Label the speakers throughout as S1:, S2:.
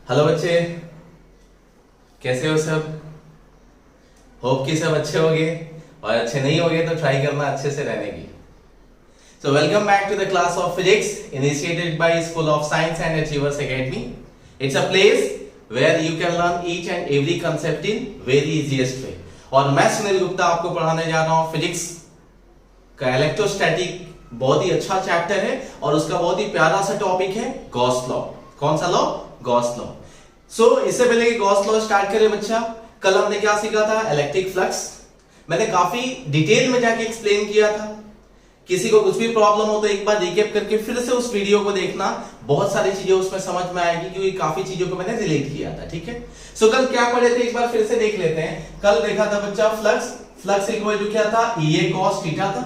S1: Hello बच्चे, कैसे हो सब। होप कि सब अच्छे होंगे और अच्छे नहीं होंगे तो ट्राई करना अच्छे से रहने की। So welcome back to the class of physics initiated by School of Science and Achievers Academy. It's a place where you can learn each and every concept in very easiest way. और मैं सुनील गुप्ता आपको पढ़ाने जा रहा हूँ physics का electrostatic. बहुत ही अच्छा चैप्टर है और उसका बहुत ही प्यारा सा टॉपिक है गॉस लॉ। कौन सा लॉ? Gauss law. सो इससे पहले कि गॉस लॉ स्टार्ट करें बच्चा, कल हमने क्या सीखा था? Electric flux. मैंने काफी डिटेल में जाके एक्सप्लेन किया था। किसी को कुछ भी प्रॉब्लम हो तो एक बार रिकैप करके फिर से उस वीडियो को देखना, बहुत सारी चीजें उसमें समझ में आएगी क्योंकि काफी चीजों को मैंने रिलेट किया था। ठीक है, सो कल क्या पढ़े थे एक बार फिर से देख लेते हैं। कल देखा था बच्चा फ्लक्स इक्वल टू क्या था? E cos थीटा था।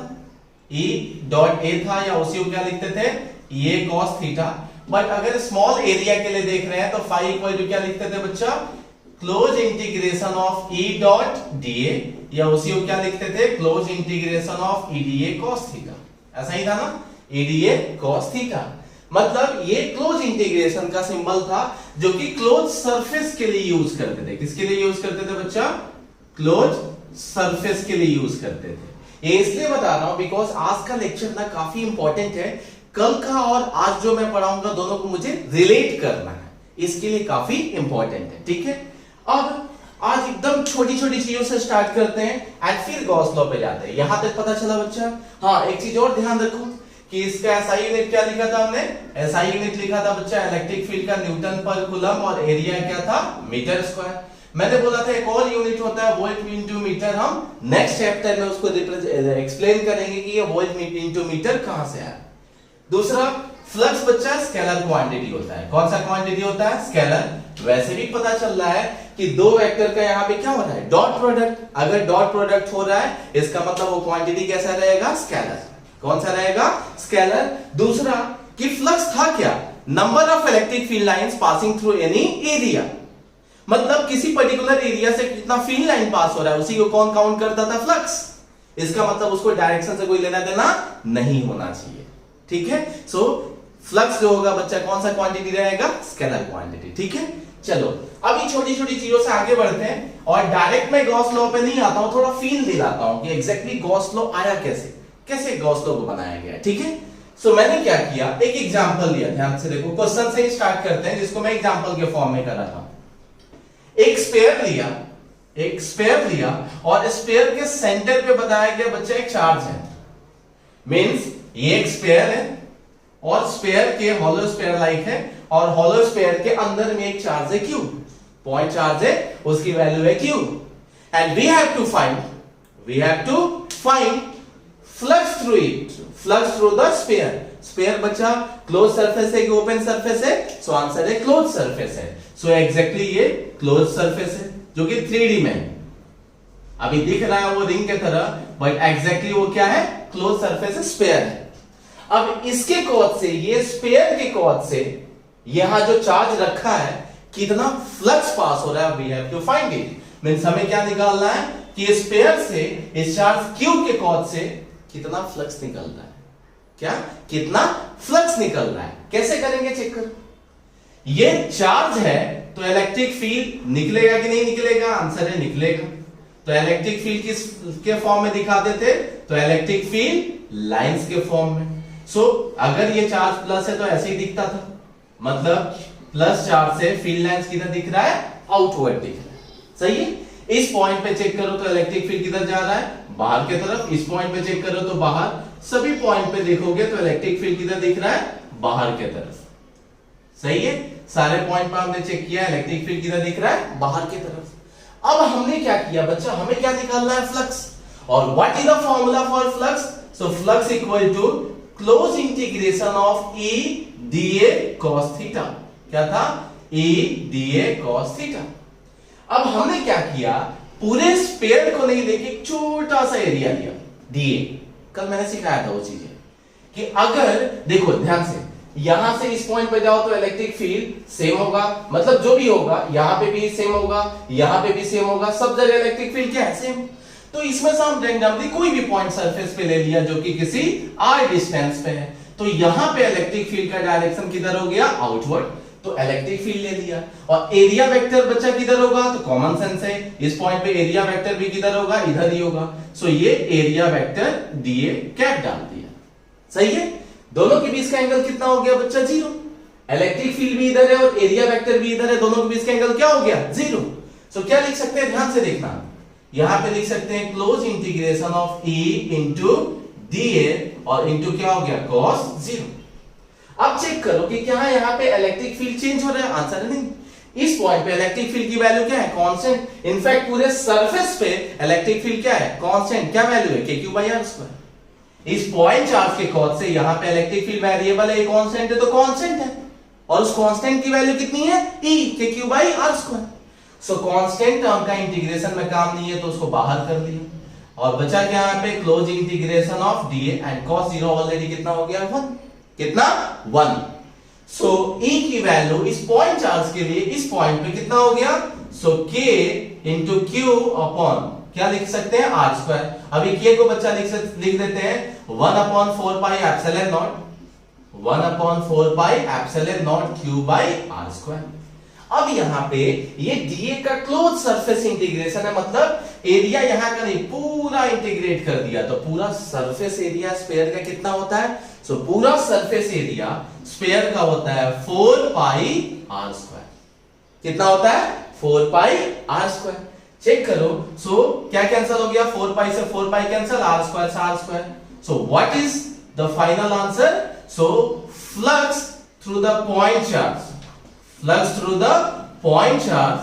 S1: E डॉट A था या उसी को क्या लिखते थे? E cos theta. बट अगर स्मॉल एरिया के लिए देख रहे हैं तो फाई इक्वल टू क्या लिखते थे बच्चा? Close integration of E dot dA या उसी को क्या लिखते थे? Close integration of EDA cos theta. ऐसा ही था ना, EDA cos थीटा। मतलब ये क्लोज इंटीग्रेशन का सिंबल था जो कि क्लोज सरफेस के लिए यूज करते थे। किसके लिए यूज करते थे बच्चा? क्लोज सरफेस के लिए यूज करते थे। ये इसलिए बता रहा हूं बिकॉज आज का लेक्चर ना काफी इंपॉर्टेंट है। कल का और आज जो मैं पढ़ाऊंगा दोनों को मुझे रिलेट करना है, इसके लिए काफी इंपॉर्टेंट है। ठीक है, अब आज एकदम छोटी छोटी चीजों से स्टार्ट करते हैं एंड फिर गॉस लॉ पे जाते हैं। यहां तक पता चला बच्चा? हाँ, एक चीज और ध्यान रखो कि इसका एसआई यूनिट क्या लिखा था हमने? एसआई यूनिट लिखा था बच्चा इलेक्ट्रिक फील्ड का न्यूटन पर कूलम और एरिया क्या था? Metre square. मैंने बोला था एक और यूनिट होता है वोल्ट इनटू मीटर। हम नेक्स्ट चैप्टर में उसको एक्सप्लेन करेंगे कि ये वोल्ट इनटू मीटर कहां से आया। दूसरा, फ्लक्स बच्चा स्केलर क्वांटिटी होता है। कौन सा क्वांटिटी होता है? स्केलर। वैसे भी पता चल रहा है कि दो वेक्टर का यहाँ पे क्या हो रहा है? Dot product. अगर डॉट प्रोडक्ट हो रहा है इसका मतलब वो क्वांटिटी कैसा रहेगा? स्केलर। कौन सा रहेगा? स्केलर। दूसरा कि फ्लक्स था क्या? Number of electric field lines passing through any area. मतलब किसी पर्टिकुलर एरिया से कितना फील्ड लाइन पास हो रहा है उसी को कौन काउंट करता था? फ्लक्स। इसका मतलब उसको डायरेक्शन से कोई लेना देना नहीं होना चाहिए। ठीक है, सो फ्लक्स जो होगा बच्चा कौन सा क्वांटिटी रहेगा? Scalar quantity. ठीक है, चलो अभी छोटी छोटी चीजों से आगे बढ़ते हैं और डायरेक्ट मैं गॉस लॉ पे नहीं आता हूं, थोड़ा फील दिलाता हूं कि एग्जैक्टली गॉस लॉ आया कैसे गॉस लॉ को बनाया गया। ठीक है, सो मैंने क्या किया, एक एग्जांपल लिया। ध्यान से देखो, क्वेश्चन से ही स्टार्ट करते हैं जिसको मैं एग्जांपल के फॉर्म में कर रहा था। एक स्फीयर लिया और स्फीयर के सेंटर पे बताया गया बच्चा एक चार्ज है। मींस ये एक स्फीयर है और स्फीयर के हॉलो स्फीयर लाइक है और हॉलो स्फीयर के अंदर में एक चार्ज है Q, पॉइंट चार्ज है, उसकी वैल्यू है Q and we have to find flux through it, flux through the sphere. Sphere बच्चा क्लोज सरफेस है कि ओपन सरफेस है? सो आंसर है क्लोज सरफेस है। सो एग्जैक्टली ये क्लोज सरफेस है जो कि 3D में अभी दिख रहा है वो रिंग के तरह, बट एग्जैक्टली वो क्या है? क्लोज सरफेस स्फीयर है। अब इसके कॉज से, ये स्फीयर के कॉज से यहां जो चार्ज रखा है कितना फ्लक्स पास हो रहा है? We have to find it. Means हमें क्या निकालना है कि स्फीयर से इस चार्ज Q के कॉज से कितना फ्लक्स निकल रहा है। क्या? कितना फ्लक्स निकल रहा है? कैसे करेंगे? चेक करो। ये चार्ज है तो इलेक्ट्रिक फील्ड निकलेगा कि नहीं निकलेगा? आंसर है निकलेगा। तो इलेक्ट्रिक फील्ड किस के फॉर्म में दिखाते थे? तो इलेक्ट्रिक फील्ड लाइंस के फॉर्म में। सो अगर ये चार्ज प्लस है तो ऐसे ही दिखता था, मतलब प्लस चार्ज से फील्ड लाइंस किधर दिख रहा है? आउटवर्ड दिख रहा है। सही है। इस पॉइंट पे चेक करो तो इलेक्ट्रिक फील्ड किधर जा रहा है? बाहर की तरफ। इस पॉइंट पे चेक करो तो बाहर। सभी पॉइंट पे देखोगे तो इलेक्ट्रिक फील्ड किधर दिख रहा है? बाहर की तरफ। सही है, सारे पॉइंट पर हमने चेक किया, इलेक्ट्रिक फील्ड किधर दिख रहा है? बाहर की तरफ। अब हमने क्या किया बच्चा? हमें क्या निकालना है? फ्लक्स। और what is the formula for flux? So flux equal to close integration of E dA cos theta. क्या था? E dA cos theta. अब हमने क्या किया, पूरे स्फीयर को नहीं लेके एक छोटा सा एरिया लिया dA। कल मैंने सिखाया था वो चीजें कि अगर देखो ध्यान से, यहां से इस पॉइंट पे जाओ तो इलेक्ट्रिक फील्ड सेम होगा, मतलब जो भी होगा यहां पे भी सेम होगा, यहां पे भी सेम होगा, सब जगह इलेक्ट्रिक फील्ड क्या है? सेम। तो इसमें से हम रैंडमली कोई भी पॉइंट सरफेस पे ले लिया जो कि किसी r डिस्टेंस पे है, तो यहां पे इलेक्ट्रिक फील्ड का डायरेक्शन किधर हो गया? आउटवर्ड। तो इलेक्ट्रिक फील्ड ले लिया। और एरिया वेक्टर बच्चा किधर होगा, तो कॉमन सेंस है, इस पॉइंट पे एरिया वेक्टर भी किधर होगा, इधर ही होगा। सो ये एरिया वेक्टर डीए कैप डाल दिया। सही है, दोनों के बीच का एंगल कितना हो गया बच्चा, 0। इलेक्ट्रिक फील्ड भी इधर है और एरिया वेक्टर भी इधर है, दोनों के बीच का एंगल क्या हो गया, 0। सो क्या लिख सकते हैं, ध्यान से देखना, यहां पे लिख सकते हैं close integration of E into DA और इंटू क्या हो गया, cos 0। अब चेक करो कि क्या यहाँ पे इलेक्ट्रिक फील्ड चेंज हो रहा है, आंसर है नहीं। इस पॉइंट पे इलेक्ट्रिक फील्ड की वैल्यू क्या है, कांस्टेंट। इनफैक्ट पूरे सरफेस पे इलेक्ट्रिक फील्ड क्या है, कांस्टेंट। क्या वैल्यू है, kq/r²। इस पॉइंट चार्ज के कॉज से यहाँ पे इलेक्ट्रिक फील्ड वेरिएबल है, कांस्टेंट है तो कांस्टेंट है, और उस कांस्टेंट की वैल्यू कितनी है, E kq/r²। सो कांस्टेंट टर्म का इंटीग्रेशन में काम नहीं है तो उसको बाहर कर दिया और बचा क्या यहाँ पे, close integration of DA and cos 0 already कितना हो गया, 1। कितना, 1। सो E की वैल्यू इस पॉइंट चार्ज के लिए इस पॉइंट पे कितना हो गया, सो k इंटू क्यू अपॉन क्या लिख सकते हैं, r²। अभी k को बच्चा लिख देते हैं 1/4 pi epsilon not, 1/4 pi epsilon not q/r²। अब यहाँ पे ये डीए का क्लोज सरफेस इंटीग्रेशन है, मतलब एरिया यहाँ का नहीं, पूरा इंटीग्रेट कर दिया तो पूरा सरफेस एरिया स्फीयर का कितना होता है, सो पूरा सरफेस एरिया स्फीयर का होता है 4 पाई r²। कितना होता है, 4 पाई r²। चेक करो, सो क्या कैंसिल हो गया, 4 पाई से 4 पाई कैंसिल, r² से r²। So what is the final answer, so flux through the point charge, flux through the point charge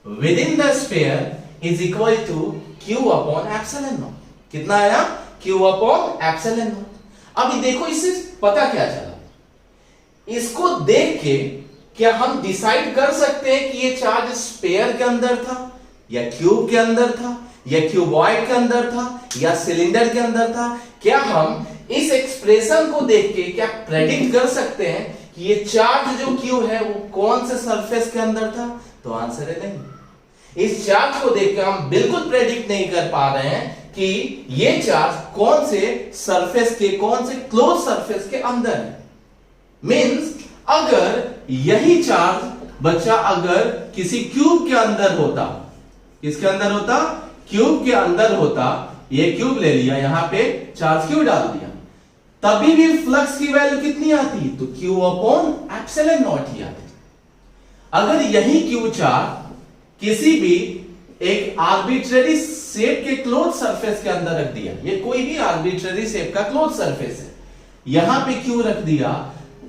S1: within the sphere is equal to q upon epsilon naught। कितना आया, q upon epsilon naught। अभी देखो इससे पता क्या चला, इसको देख के क्या हम डिसाइड कर सकते हैं कि ये चार्ज स्फीयर के अंदर था या क्यूब के अंदर था या क्यूबॉइड के अंदर था या सिलेंडर के अंदर था। क्या हम इस एक्सप्रेशन को देख के क्या प्रेडिक्ट कर सकते हैं कि ये चार्ज जो क्यू है वो कौन से सरफेस के अंदर था, तो आंसर है नहीं। इस चार्ज को देख के हम बिल्कुल प्रेडिक्ट नहीं कर पा रहे हैं कि ये चार्ज कौन से सरफेस के, कौन से क्लोज सरफेस के अंदर है। मींस अगर यही चार्ज बच्चा अगर किसी क्यूब के अंदर होता, किसके अंदर होता, क्यूब के अंदर होता, ये क्यूब ले लिया, यहां पे चार्ज क्यू डाल दिया, तभी भी फ्लक्स की वैल्यू कितनी आती, तो q अपॉन एप्सिलॉन नॉट ही आती। अगर यही q चार्ज किसी भी एक आर्बिट्रेरी शेप के क्लोज सरफेस के अंदर रख दिया, ये कोई भी आर्बिट्रेरी शेप का क्लोज सरफेस है, यहां पे q रख दिया,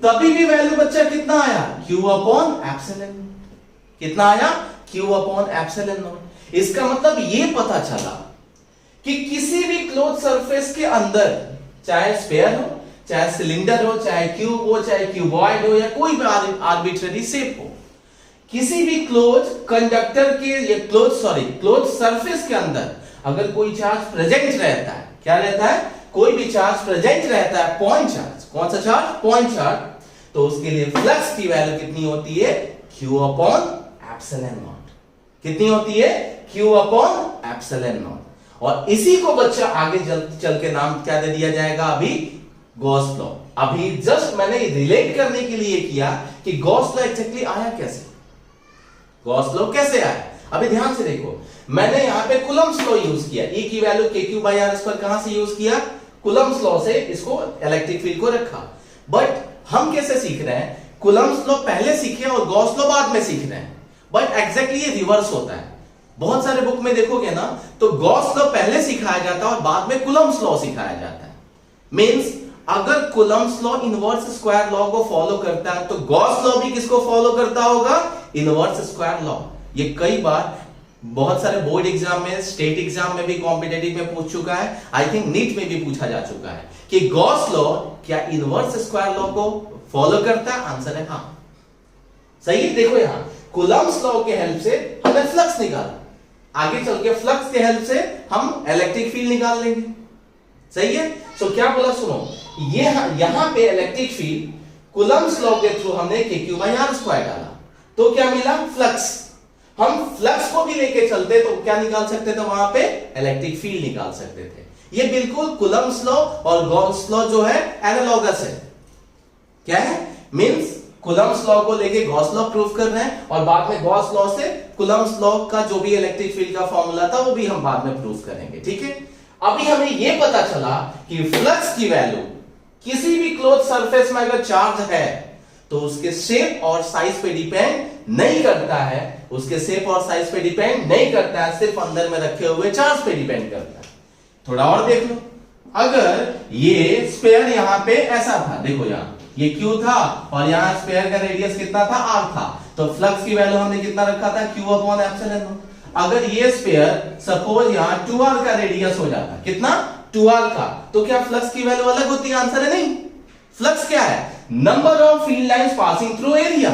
S1: तभी भी वैल्यू बच्चा कितना आया, q अपॉन एप्सिलॉन नॉट। कितना आया, q अपॉन एप्सिलॉन नॉट। इसका मतलब ये पता चला कि किसी भी क्लोज सरफेस के अंदर, चाहे स्फीयर हो, चाहे सिलेंडर हो, चाहे क्यूब हो, चाहे क्यूबॉइड हो या कोई भी आर्बिट्रेरी शेप हो, किसी भी क्लोज कंडक्टर के या क्लोज सरफेस के अंदर अगर कोई चार्ज प्रेजेंट रहता है, क्या रहता है, कोई भी चार्ज प्रेजेंट रहता है, पॉइंट चार्ज। कौन सा चार्ज, पॉइंट चार्ज, तो उसके लिए फ्लक्स की वैल्यू कितनी होती है, q अपॉन एप्सिलॉन नॉट। कितनी होती है, q अपॉन एप्सिलॉन नॉट। और इसी को बच्चा आगे चल के नाम क्या दे दिया जाएगा, अभी गॉस लॉ। अभी जस्ट मैंने रिलेट करने के लिए किया कि गॉस लॉ एग्जैक्टली आया कैसे, गॉस लॉ कैसे आया। अभी ध्यान से देखो, मैंने यहां पे कूलम्ब्स लॉ यूज किया, E की वैल्यू kq/r² कहां से यूज किया, कूलम्ब्स लॉ से इसको इलेक्ट्रिक फील्ड को रखा। बट हम कैसे सीख रहे हैं, कूलम्ब्स लॉ पहले सीखे और गॉस लॉ बाद में सीख रहे हैं, बट एग्जैक्टली ये रिवर्स होता है। बहुत सारे बुक में देखोगे ना तो गॉस लॉ पहले सिखाया जाता है और बाद में कूलम्ब्स लॉ सिखाया जाता है। मींस अगर Coulomb's law inverse square law को फॉलो करता है तो गॉस लॉ भी किसको फॉलो करता होगा, इनवर्स स्क्वायर लॉ। ये कई बार बहुत सारे बोर्ड एग्जाम में, स्टेट एग्जाम में भी, कॉम्पिटेटिव में पूछ चुका है, आई थिंक नीट में भी पूछा जा चुका है कि गॉस लॉ क्या इनवर्स स्क्वायर लॉ को फॉलो करता है, आंसर है हाँ। सही है, देखो यहां कूलम्ब्स लॉ के हेल्प से हमने फ्लक्स निकाला, आगे चल के फ्लक्स के हेल्प से हम इलेक्ट्रिक फील्ड निकाल लेंगे। सही है, सो क्या बोला सुनो, ये यहां पे इलेक्ट्रिक फील्ड कूलम्ब्स लॉ के थ्रू हमने kq/r² डाला तो क्या मिला, फ्लक्स। हम फ्लक्स को भी लेके चलते तो क्या निकाल सकते थे, वहां पे इलेक्ट्रिक फील्ड निकाल सकते थे। ये बिल्कुल कूलम्ब्स लॉ और गॉस लॉ जो है एनालॉगस है। क्या है, मींस कूलम्ब्स लॉ को लेके गॉस लॉ प्रूव कर रहे हैं और बाद में गॉस लॉ से कूलम्ब्स लॉ का जो भी इलेक्ट्रिक फील्ड का फॉर्मूला था वो भी हम बाद में प्रूव करेंगे, ठीक है। अभी हमें ये पता चला कि फ्लक्स की वैल्यू किसी भी क्लोज सरफेस में अगर चार्ज है तो उसके शेप और साइज पे डिपेंड नहीं करता है, उसके शेप और साइज पे डिपेंड नहीं करता है, सिर्फ अंदर में रखे हुए चार्ज पे डिपेंड करता है। थोड़ा और देख लो, अगर ये स्फीयर यहां पे ऐसा था, देखो यहां ये Q था और यहां स्फीयर का रेडियस कितना था R था, तो फ्लक्स की वैल्यू हमने कितना रखा था Q अपॉन एप्सिलॉन नॉट। अगर ये स्फीयर सपोज यहां 2R का रेडियस हो जाता, कितना 2R का, तो क्या फ्लक्स की वैल्यू अलग होती है? आंसर है नहीं। फ्लक्स क्या है? Number of field lines passing through area.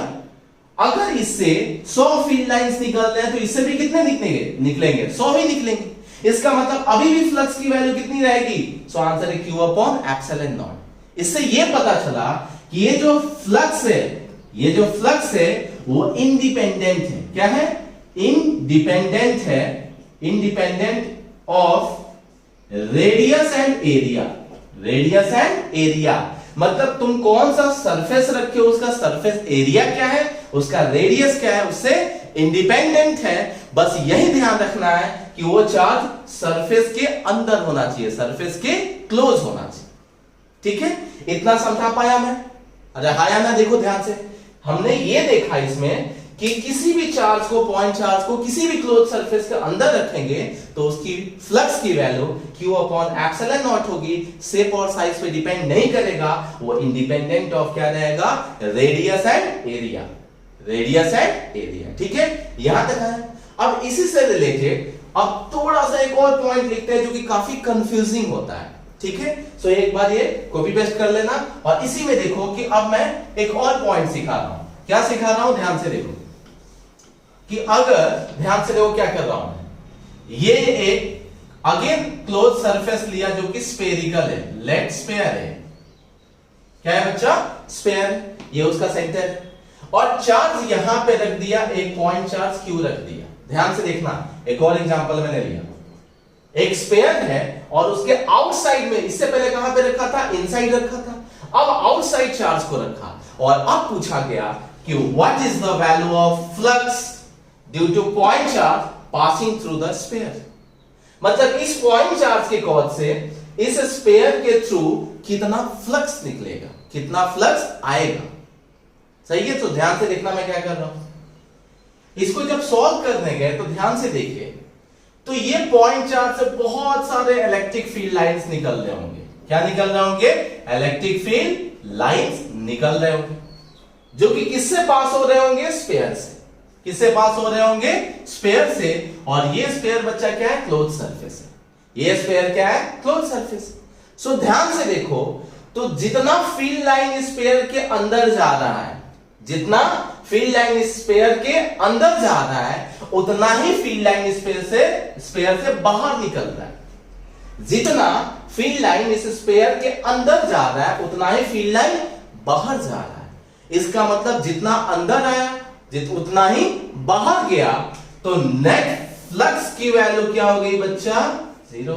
S1: अगर इससे 100 फील्ड लाइंस निकल रहे हैं तो इससे भी कितने निकलेंगे 100 ही निकलेंगे। इसका मतलब अभी भी फ्लक्स की वैल्यू कितनी रहेगी? सो आंसर है Q अपॉन एप्सिलॉन नॉट। इससे ये पता चला कि ये जो फ्लक्स है वो इंडिपेंडेंट है। क्या है? इंडिपेंडेंट है, independent of radius and area. Radius and area मतलब तुम कौन सा सरफेस रखे हो, उसका सरफेस एरिया क्या है, उसका रेडियस क्या है, उससे इंडिपेंडेंट है। बस यही ध्यान रखना है कि वो चार्ज सरफेस के अंदर होना चाहिए, सरफेस के क्लोज होना चाहिए, ठीक है। इतना समझा पाया मैं? अरे हाँ या ना? देखो ध्यान से, हमने ये देखा इसमें कि किसी भी चार्ज को, पॉइंट चार्ज को किसी भी क्लोज सरफेस के अंदर रखेंगे तो उसकी फ्लक्स की value Q upon epsilon not होगी, शेप और साइज पे डिपेंड नहीं करेगा, वो इंडिपेंडेंट ऑफ क्या रहेगा? Radius and area. Radius and area, ठीक है। यहां तक है। अब इसी से रिलेटेड अब थोड़ा सा एक और पॉइंट लिखते हैं जो कि काफी कंफ्यूजिंग होता है, ठीक है। सो एक बार ये कॉपी पेस्ट कर लेना और इसी में देखो कि अब मैं एक और पॉइंट सिखा रहा हूं। क्या सिखा रहा हूं? ध्यान से देखो कि अगर, ध्यान से देखो क्या कर रहा हूं, ये एक अगेन क्लोज सरफेस लिया जो कि स्फेरिकल है, लेट स्फीयर है। क्या है बच्चा? स्फीयर, ये उसका सेंटर, और चार्ज यहां पे रख दिया, एक पॉइंट चार्ज Q रख दिया। ध्यान से देखना, एक और एग्जांपल मैंने लिया, एक स्फीयर है और उसके आउटसाइड में, इससे पहले कहां पे रखा था? इनसाइड रखा था, अब आउटसाइड चार्ज को रखा और अब पूछा गया कि what is the value of flux due two point charge passing through the sphere. मतलब इस पॉइंट चार्ज के कॉज से इस स्फीयर के थ्रू कितना फ्लक्स निकलेगा, कितना फ्लक्स आएगा, सही है। तो ध्यान से देखना मैं क्या कर रहा हूं। इसको जब सॉल्व करने गए तो ध्यान से देखिए, तो ये पॉइंट चार्ज से बहुत सारे इलेक्ट्रिक फील्ड लाइंस निकल रहे होंगे। क्या निकल रहे होंगे? इलेक्ट्रिक फील्ड लाइंस निकल रहे होंगे, जो कि किससे पास हो रहे होंगे? स्फीयर से। किससे पास हो रहे होंगे? स्फीयर से। और ये स्फीयर बच्चा क्या है? क्लोज सरफेस है। ये स्फीयर क्या है? Close surface. सो ध्यान से देखो, तो जितना फील्ड लाइन इस स्फीयर के अंदर जा रहा है, जितना फील्ड लाइन इस स्फीयर के अंदर जा रहा है, उतना ही फील्ड लाइन स्फीयर से बाहर निकल रहा है। जितना फील्ड लाइन इस स्फीयर के अंदर जा रहा है, उतना ही फील्ड लाइन बाहर जा रहा है। इसका मतलब जितना अंदर आया उतना ही बाहर गया, तो नेट फ्लक्स की वैल्यू क्या हो गई बच्चा? 0।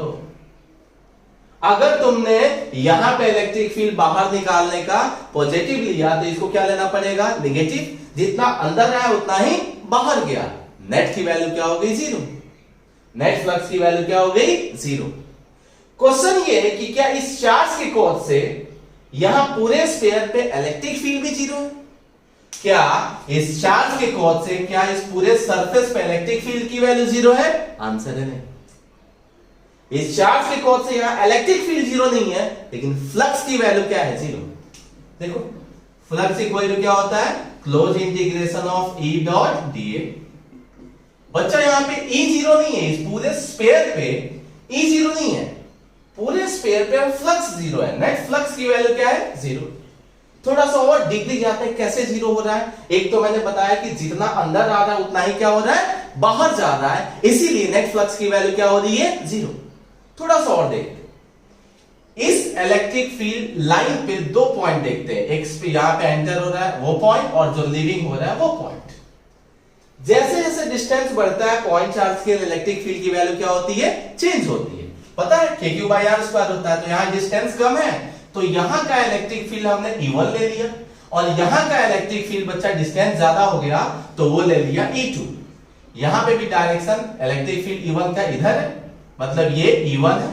S1: अगर तुमने यहां पे इलेक्ट्रिक फील्ड बाहर निकालने का पॉजिटिव लिया तो इसको क्या लेना पड़ेगा? नेगेटिव। जितना अंदर आया उतना ही बाहर गया, नेट की वैल्यू क्या हो गई? 0। नेट फ्लक्स की वैल्यू क्या हो गई? 0। क्वेश्चन ये है कि क्या इस चार्ज के कॉज से यहां पूरे स्फीयर पे इलेक्ट्रिक फील्ड भी 0 है? क्या इस चार्ज के कॉज से क्या इस पूरे सरफेस पे इलेक्ट्रिक फील्ड की वैल्यू 0 है? आंसर है नहीं। इस चार्ज के कॉज से यहां इलेक्ट्रिक फील्ड 0 नहीं है, लेकिन फ्लक्स की वैल्यू क्या है? 0। देखो फ्लक्स इक्वल टू क्या होता है? Close integration of E dot dA। बच्चा यहां पे E 0 नहीं है, इस पूरे स्फीयर पे E 0 नहीं है, पूरे स्फीयर पे फ्लक्स 0 है। नेट फ्लक्स की वैल्यू क्या है? 0। थोड़ा सा और डिग्री जाता है, कैसे 0 हो रहा है? एक तो मैंने बताया कि जितना अंदर आ रहा है उतना ही क्या हो रहा है? बाहर जा रहा है, इसीलिए नेट फ्लक्स की वैल्यू क्या हो रही है? 0। थोड़ा सा और देखते, इस इलेक्ट्रिक फील्ड लाइन पे 2 पॉइंट देखते हैं, एक यहां पे एंटर हो रहा है वो पॉइंट, और जो लीविंग हो रहा है वो पॉइंट। जैसे जैसे डिस्टेंस बढ़ता है, पॉइंट चार्ज के इलेक्ट्रिक फील्ड की वैल्यू क्या होती है? चेंज होती है। पता है KQ/R² होता है, तो यहां डिस्टेंस कम है तो यहां का इलेक्ट्रिक फील्ड हमने E1 ले लिया, और यहां का इलेक्ट्रिक फील्ड बच्चा डिस्टेंस ज्यादा हो गया तो वो ले लिया E2। यहां पे भी डायरेक्शन इलेक्ट्रिक फील्ड E1 का इधर है, मतलब ये E1 है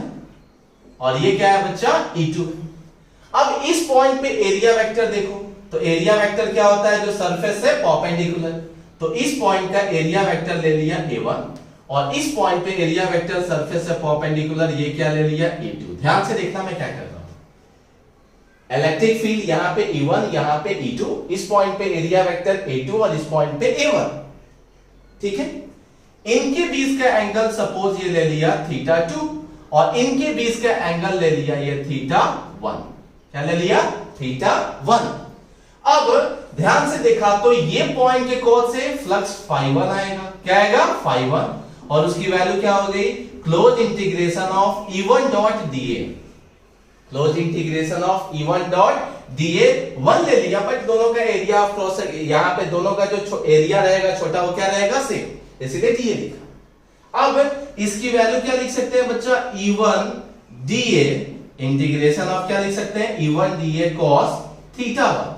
S1: और ये क्या है बच्चा E2। अब इस पॉइंट पे एरिया वेक्टर देखो, तो एरिया वेक्टर क्या होता है, जो सरफेस से परपेंडिकुलर। तो इस पॉइंट का एरिया वेक्टर ले लिया A1 और इस पॉइंट पे एरिया वेक्टर सरफेस से परपेंडिकुलर ये क्या ले लिया E2। ध्यान से देखना मैं क्या कर रहा हूं। इलेक्ट्रिक फील्ड यहां पे E1, यहां पे E2, इस पॉइंट पे एरिया वेक्टर A2 और इस पॉइंट पे A1। ठीक है, इनके बीच का एंगल सपोज ये ले लिया θ2 और इनके बीच का एंगल ले लिया ये θ1। क्या ले लिया, θ1। अब ध्यान से देखा तो ये पॉइंट के कोण से फ्लक्स φ1 आएगा। क्या आएगा, φ1, और उसकी वैल्यू क्या हो गई, close integration of E1 dot dA। Close integration of E1 dot dA 1 ले लिया, बट दोनों का एरिया ऑफ क्रॉस, यहां पे दोनों का जो एरिया रहेगा छोटा वो क्या रहेगा, सेम, इसलिए dA लिखा। अब इसकी वैल्यू क्या लिख सकते हैं बच्चा, E1 dA इंटीग्रेशन ऑफ क्या लिख सकते हैं, E1 dA cos θ1,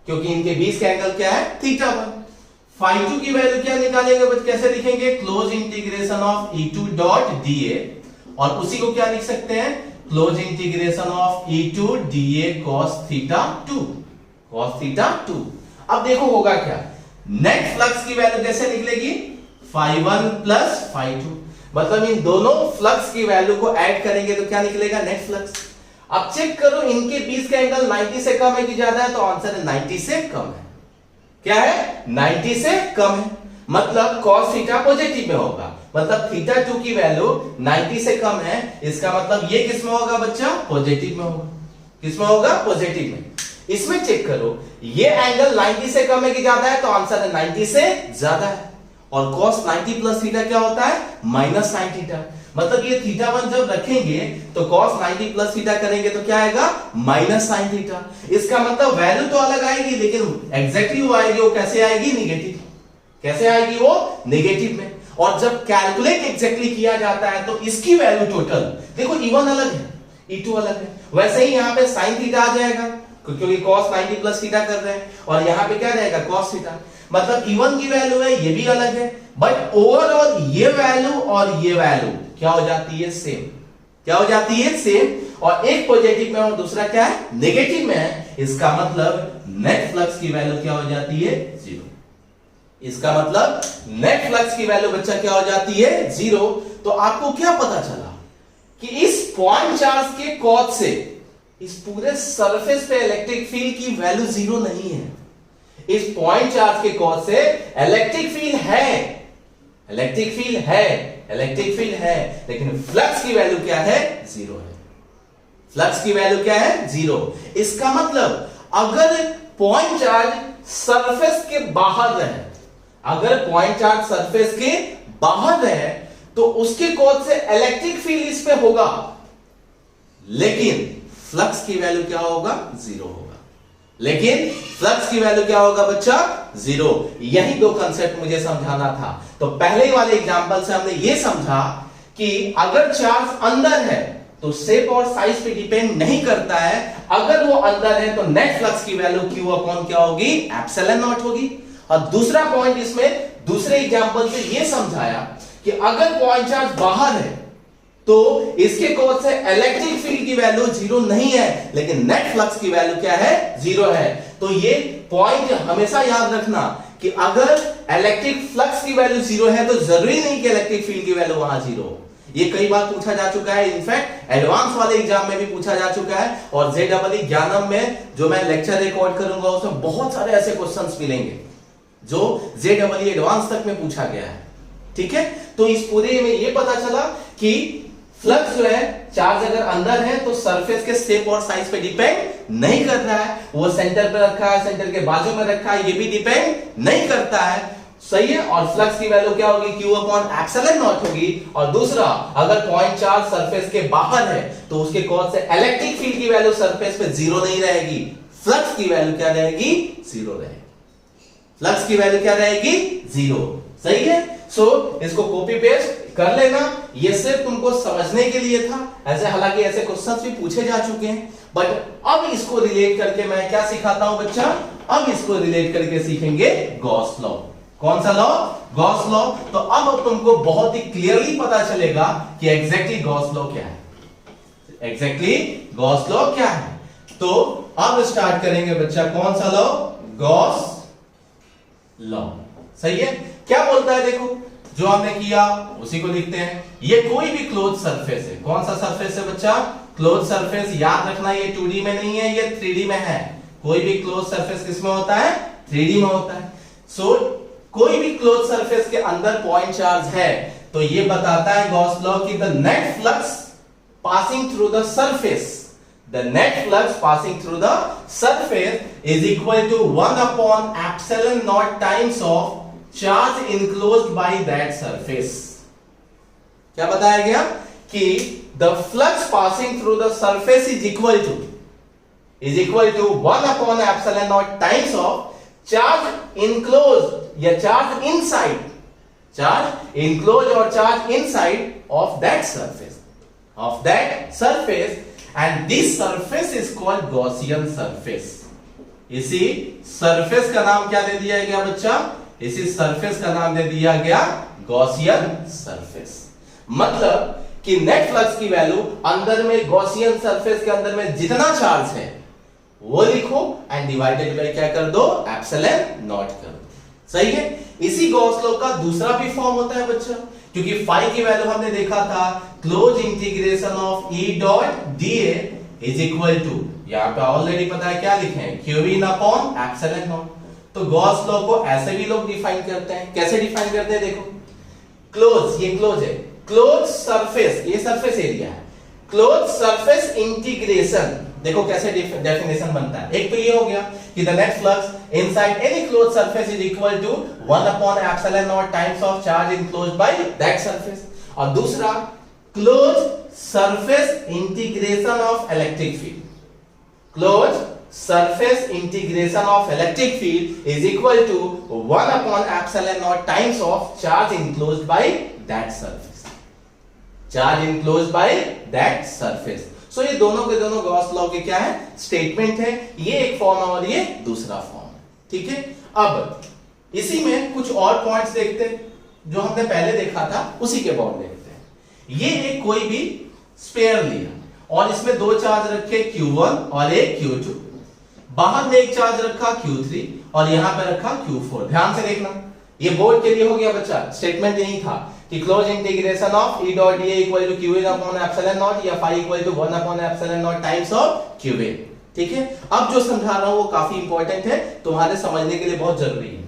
S1: क्योंकि इनके बीच का एंगल क्या है, θ1। φ2 की वैल्यू क्या निकालेंगे बच्चे, कैसे लिखेंगे, close integration of E2 dot dA और उसी को क्या लिख सकते हैं, close integration of E2 dA cos θ2, cos θ2। अब देखो होगा क्या, नेट फ्लक्स की वैल्यू कैसे निकलेगी, φ1 प्लस φ2, मतलब इन दोनों फ्लक्स की वैल्यू को ऐड करेंगे तो क्या निकलेगा, नेट फ्लक्स। अब चेक करो इनके बीच का एंगल 90 से कम है कि ज्यादा है, तो आंसर है 90 से कम है। क्या है, 90 से कम है, मतलब cos थीटा पॉजिटिव में होगा, मतलब θ2 की वैल्यू 90 से कम है, इसका मतलब ये किस में होगा बच्चा, पॉजिटिव में होगा। किस में होगा, पॉजिटिव में। इसमें चेक करो ये एंगल 90 से कम है कि ज्यादा है, तो आंसर है 90 से ज्यादा है। और cos 90 प्लस थीटा क्या होता है, माइनस साइन थीटा, मतलब ये θ1 जब रखेंगे तो cos 90 प्लस थीटा करेंगे तो क्या आएगा, माइनस साइन थीटा। इसका मतलब वैल्यू तो अलग आएगी लेकिन एग्जैक्टली वो आएगी, वो कैसे आएगी, निगेटिव। कैसे आएगी वो, नेगेटिव में। और जब कैलकुलेट एग्जैक्टली किया जाता है तो इसकी वैल्यू टोटल देखो, E1 अलग है, E2 अलग है, वैसे ही यहां पे साइन थीटा आ जाएगा क्योंकि cos 90 प्लस थीटा कर रहे हैं, और यहां पे क्या रहेगा, cos थीटा। मतलब E1 की वैल्यू है, ये भी अलग है, बट ओवरऑल ये वैल्यू और ये वैल्यू क्या हो जाती है, सेम। क्या हो जाती है, सेम। और एक पॉजिटिव में और दूसरा क्या है, नेगेटिव में है, इसका मतलब नेट फ्लक्स की वैल्यू क्या हो जाती है, 0। इसका मतलब नेट फ्लक्स की वैल्यू बच्चा क्या हो जाती है, 0। तो आपको क्या पता चला कि इस पॉइंट चार्ज के कॉज से इस पूरे सरफेस पे इलेक्ट्रिक फील्ड की वैल्यू 0 नहीं है। इस पॉइंट चार्ज के कॉज से इलेक्ट्रिक फील्ड है, इलेक्ट्रिक फील्ड है, इलेक्ट्रिक फील्ड है, लेकिन फ्लक्स की वैल्यू क्या है, 0 है। फ्लक्स की वैल्यू क्या है, 0। इसका मतलब अगर पॉइंट चार्ज सरफेस के बाहर रहे, अगर पॉइंट चार्ज सरफेस के बाहर रहे तो उसके कॉज से इलेक्ट्रिक फील्ड इस पे होगा, लेकिन फ्लक्स की वैल्यू क्या होगा, 0 होगा। लेकिन फ्लक्स की वैल्यू क्या होगा बच्चा, 0। यही दो कंसेप्ट मुझे समझाना था। तो पहले वाले एग्जांपल से हमने ये समझा कि अगर चार्ज अंदर है तो शेप और साइज पे डिपेंड नहीं करता है, अगर वो अंदर है तो नेट फ्लक्स की वैल्यू Q अपॉन क्या होगी, एप्सिलॉन नॉट होगी। और दूसरा पॉइंट इसमें दूसरे एग्जांपल से ये समझाया कि अगर पॉइंट चार्ज बाहर है तो इसके कॉज से इलेक्ट्रिक फील्ड की वैल्यू 0 नहीं है, लेकिन नेट फ्लक्स की वैल्यू क्या है, 0 है। तो ये पॉइंट हमेशा याद रखना कि अगर इलेक्ट्रिक फ्लक्स की वैल्यू 0 है तो जरूरी नहीं कि इलेक्ट्रिक फील्ड की वैल्यू वहां 0 हो। ये कई बार पूछा जा चुका है, इनफैक्ट एडवांस वाले एग्जाम में भी पूछा जा चुका है, और JEE ज्ञानम में जो मैं लेक्चर रिकॉर्ड करूंगा उसमें बहुत सारे ऐसे क्वेश्चंस मिलेंगे जो JEE एडवांस तक में पूछा गया है। ठीक है, तो इस पूरे में ये पता चला कि फ्लक्स जो है, चार्ज अगर अंदर है तो सरफेस के शेप और साइज पे डिपेंड नहीं कर रहा है, वो सेंटर पे रखा है, सेंटर के बाजू में रखा है, ये भी डिपेंड नहीं करता है। सही है। और फ्लक्स की वैल्यू क्या होगी, Q अपॉन एप्सिलॉन नॉट होगी। और दूसरा, अगर पॉइंट चार्ज सरफेस के बाहर है तो उसके कॉज से इलेक्ट्रिक फील्ड की वैल्यू सरफेस पे 0 नहीं रहेगी, फ्लक्स की वैल्यू क्या रहेगी, 0 रहेगी। फ्लक्स की वैल्यू क्या रहेगी, 0। सही है। सो इसको कॉपी पेस्ट कर लेना, ये सिर्फ तुमको समझने के लिए था। ऐसे हालांकि ऐसे क्वेश्चंस भी पूछे जा चुके हैं, बट अब इसको रिलेट करके मैं क्या सिखाता हूं बच्चा, अब इसको रिलेट करके सीखेंगे गॉस लॉ। कौन सा लॉ? Gauss law. तो अब तुमको बहुत ही क्लियरली पता चलेगा कि एग्जैक्टली गॉस लॉ क्या है, एग्जैक्टली गॉस लॉ क्या है। तो अब स्टार्ट करेंगे बच्चा, कौन सा लॉ? Gauss law. सही है। क्या बोलता है देखो, जो हमने किया उसी को लिखते हैं। ये कोई भी क्लोज सरफेस है, कौन सा सरफेस है बच्चा? Close surface. याद रखना ये 2D में नहीं है, ये 3D में है। कोई भी क्लोज सरफेस किसमें होता है? 3D में होता है। सो कोई भी क्लोज सरफेस के अंदर पॉइंट चार्ज है, तो ये बताता है गॉस लॉ कि the net flux passing through the surface, the net flux passing through the surface is equal to 1 upon epsilon naught times of charge enclosed by that surface. क्या बताया गया कि the flux passing through the surface is equal to 1 upon epsilon naught times of charge enclosed या charge inside, charge enclosed or charge inside of that surface, and this surface is called Gaussian surface. इसी surface का नाम क्या दे दिया गया बच्चा? इसी surface का नाम दे दिया गया गॉसियन सरफेस। मतलब कि नेट फ्लक्स की वैल्यू अंदर में गॉसियन सरफेस के अंदर में जितना चार्ज है वो लिखो एंड डिवाइडेड बाय क्या कर दो? एप्सिलॉन नॉट कर दो। सही है। इसी गॉस लॉ का दूसरा भी फॉर्म होता है बच्चा, क्योंकि फाई की वैल्यू हमने देखा था close integration of E dot dA is equal to, यहां पे ऑलरेडी पता है क्या लिखे हैं? Q in upon epsilon naught. तो गॉस लॉ को ऐसे भी लोग डिफाइन करते हैं। कैसे डिफाइन करते हैं देखो, क्लोज, ये क्लोज है, क्लोज सरफेस, ये सरफेस एरिया है, क्लोज सरफेस इंटीग्रेशन। देखो कैसे डेफिनेशन बनता है। एक तो ये हो गया कि the net flux inside any close surface is equal to 1 upon epsilon naught times of charge enclosed by that surface. और दूसरा close surface integration of electric field, close surface integration of electric field is equal to 1 upon epsilon naught times of charge enclosed by that surface, charge enclosed by that surface. So ये दोनों के दोनों Gauss law के क्या है? Statement है। ये एक फॉर्म है और ये दूसरा फॉर्म है। ठीक है। अब इसी में कुछ और पॉइंट्स देखते हैं, जो हमने पहले देखा था उसी के बॉन्ड देखते हैं। ये एक कोई भी स्पेयर लिया और इसमें दो चार्ज रखे Q1 और एक Q2, बाहर में एक चार्ज रखा Q3 और यहां पे रखा Q4। ध्यान से देखना, ये बोर्ड के लिए हो गया बच्चा। स्टेटमेंट यही था कि close integration of E dot dA equal to Q in upon epsilon naught या phi equal to 1 upon epsilon naught times of Q in। ठीक है। अब जो समझा रहा हूं वो काफी इंपॉर्टेंट है, तुम्हारे समझने के लिए बहुत जरूरी है।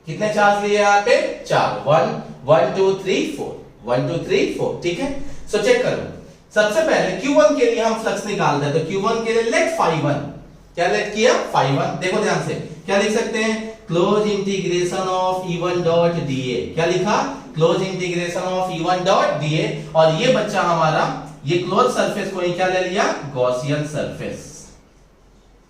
S1: कितने चार्ज लिए यहाँ पे? 4, 1 2 3 4, 1 2 3 4। ठीक है। सो चेक करो, सबसे पहले Q1 के लिए हम फ्लक्स निकाल दें, तो Q1 के लिए लेट phi1, क्या लेट किया? phi1। देखो ध्यान से, क्या लिख सकते हैं? Close integration of E1 dot dA। क्या लिखा? Close integration of E1 dot dA। और ये बच्चा हमारा ये क्लोज सरफेस को ही क्या ले लिया? Gaussian surface.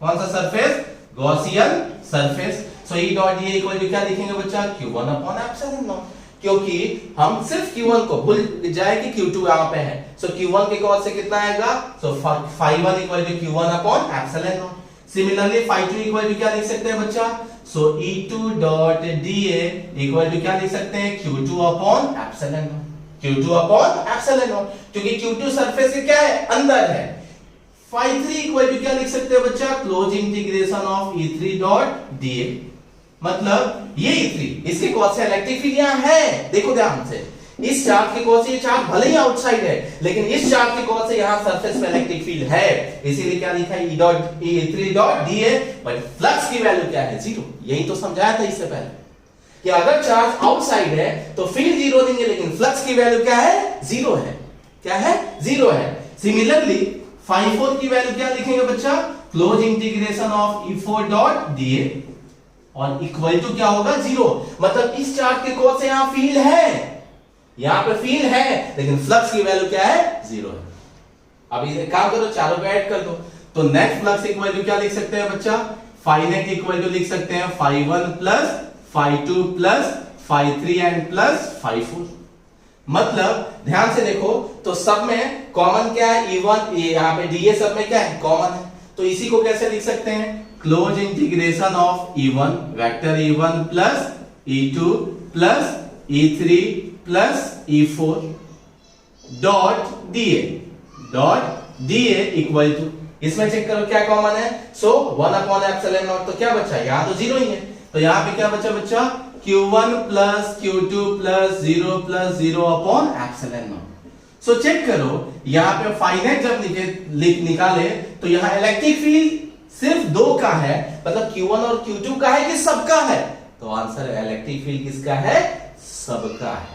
S1: कौन सा surface? Gaussian surface. So E dot dA equal to क्या लिखेंगे बच्चा? Q1 अपॉन एप्सिलॉन नॉट, क्योंकि हम सिर्फ Q1 को भूल जाए कि Q2 यहां पे है। सो Q1 के कॉस से कितना आएगा? So phi1 equal to Q1 upon epsilon naught. Similarly phi2 equal to क्या लिख सकते हैं बच्चा? So E2 dot dA equal to क्या लिख सकते हैं? Q2 upon epsilon naught, Q2 upon epsilon naught, क्योंकि Q2 सरफेस के क्या है? अंदर है। phi3 इक्वल टू क्या लिख सकते हैं बच्चा? Close integration of E3 dot dA। मतलब ये E3, इसके कॉस से इलेक्ट्रिक फील्ड यहां है। देखो ध्यान से, इस चार्ज के कॉस से ये चार्ज भले ही आउटसाइड है, लेकिन इस चार्ज के कॉस से यहां सरफेस पे इलेक्ट्रिक फील्ड है, इसीलिए क्या लिखा है? E3 dot dA। But flux की वैल्यू क्या है? 0। यही तो समझाया था इससे पहले कि अगर चार्ज आउटसाइड है तो फील्ड 0 देंगे, लेकिन फ्लक्स की वैल्यू क्या है? 0 है। क्या है? 0 है। सिमिलरली phi4 की वैल्यू क्या लिखेंगे बच्चा? Close integration of E4 dot dA और इक्वल टू क्या होगा? 0। मतलब इस चार्ज के कॉस से यहां फील्ड है, यहां पे फील्ड है, लेकिन फ्लक्स की वैल्यू क्या है? 0 है। अब इसे काम करो, चारों को ऐड कर दो, तो नेट फ्लक्स इक्वल टू क्या लिख सकते हैं बच्चा? phi net इक्वल टू लिख सकते हैं phi1 plus phi2 plus phi3 and plus phi4। मतलब ध्यान से देखो तो सब में कॉमन क्या है, E1, यहाँ पे dA सब में क्या है, कॉमन है। तो इसी को कैसे लिख सकते हैं, close integration of E1 vector E1 plus E2 plus E3 plus E4 dot dA equal to, इसमें चेक करो क्या कॉमन है, सो 1/ε0। तो क्या बचा, यहां तो जीरो ही है, तो यहां पे क्या बचा बच्चा, Q1 plus Q2 plus 0 plus 0/ε0। So check करो यहां पे फाइनाइट जब निकाले तो यहां इलेक्ट्रिक फील्ड सिर्फ दो का है, मतलब Q1 और Q2 का है कि सबका है, तो आंसर इलेक्ट्रिक फील्ड किसका है, सबका है।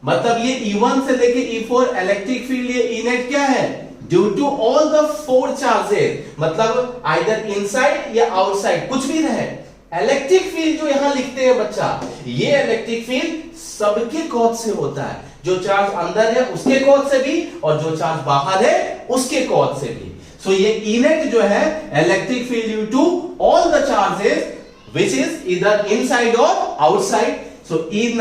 S1: मतलब ये E1 से लेके E4 इलेक्ट्रिक फील्ड ये E नेट क्या है, due to all the 4 charges, मतलब आइदर इनसाइड या आउटसाइड कुछ भी रहे, इलेक्ट्रिक फील्ड जो यहां लिखते हैं बच्चा, ये इलेक्ट्रिक फील्ड सबके कॉज से होता है, जो चार्ज अंदर है उसके कॉज से भी और जो चार्ज बाहर है उसके कॉज से भी। सो ये E नेट जो है electric field due to all the charges which is either inside और outside. So E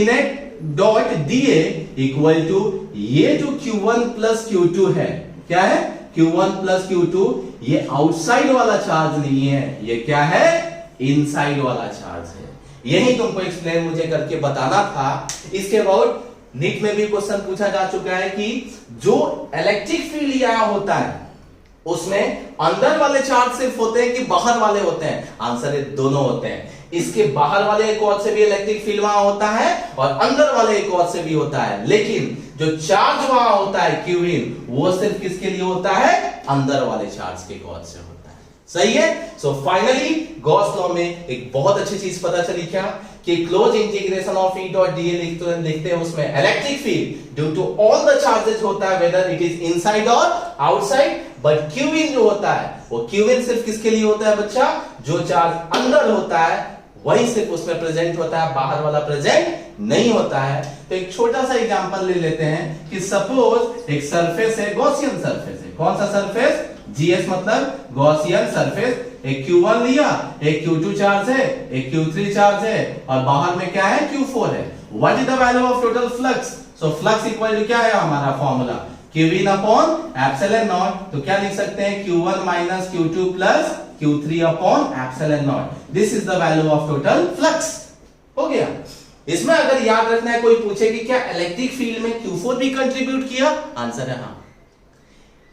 S1: net dot dA equal to ये जो Q1 प्लस Q2 है, क्या है, Q1 प्लस Q2, ये आउटसाइड वाला चार्ज नहीं है, ये क्या है, इनसाइड वाला चार्ज है। यही तुमको एक्सप्लेन मुझे करके बताना था। इसके बाद नीट में भी क्वेश्चन पूछा जा चुका है कि जो इलेक्ट्रिक फील्ड यहां होता है उसमें अंदर वाले चार्ज सिर्फ होते हैं कि बाहर वाले होते हैं, आंसर है दोनों होते हैं। इसके बाहर वाले कॉर्ड से भी इलेक्ट्रिक फील्ड वहां होता है और अंदर वाले कॉर्ड से भी होता है, लेकिन जो चार्ज वहां होता है क्यूइन, वो सिर्फ किसके लिए होता है, अंदर वाले चार्ज के कॉर्ड से होता है। सही है। सो फाइनली गॉस लॉ में एक बहुत अच्छी चीज पता चली क्या, कि close integration of E dot dA लिखते हैं उसमें electric field due to all the charges होता है वेदर इट इज इनसाइड और आउटसाइड, बट क्यूइन जो होता है वो क्यूइन सिर्फ किसके लिए होता है बच्चा, जो चार्ज अंदर होता है वही सिर्फ उसमें प्रेजेंट होता है, बाहर वाला प्रेजेंट नहीं होता है। तो एक छोटा सा एग्जांपल ले लेते हैं कि सपोज एक सरफेस है, गॉसियन सरफेस है, कौन सा सरफेस, GS मतलब गॉसियन सरफेस, एक Q1 लिया, एक Q2 चार्ज है, एक Q3 चार्ज है और बाहर में क्या है, Q4 है। What is the value of total flux, so flux equal to क्या है हमारा formula, Qin upon epsilon naught. तो क्या लिख सकते हैं, Q1 minus Q2 plus Q3 upon epsilon naught, this is the value of total flux. हो गया। इसमें अगर याद रखना है, कोई पूछे कि क्या इलेक्ट्रिक फील्ड में Q4 भी कंट्रीब्यूट किया, आंसर है हाँ,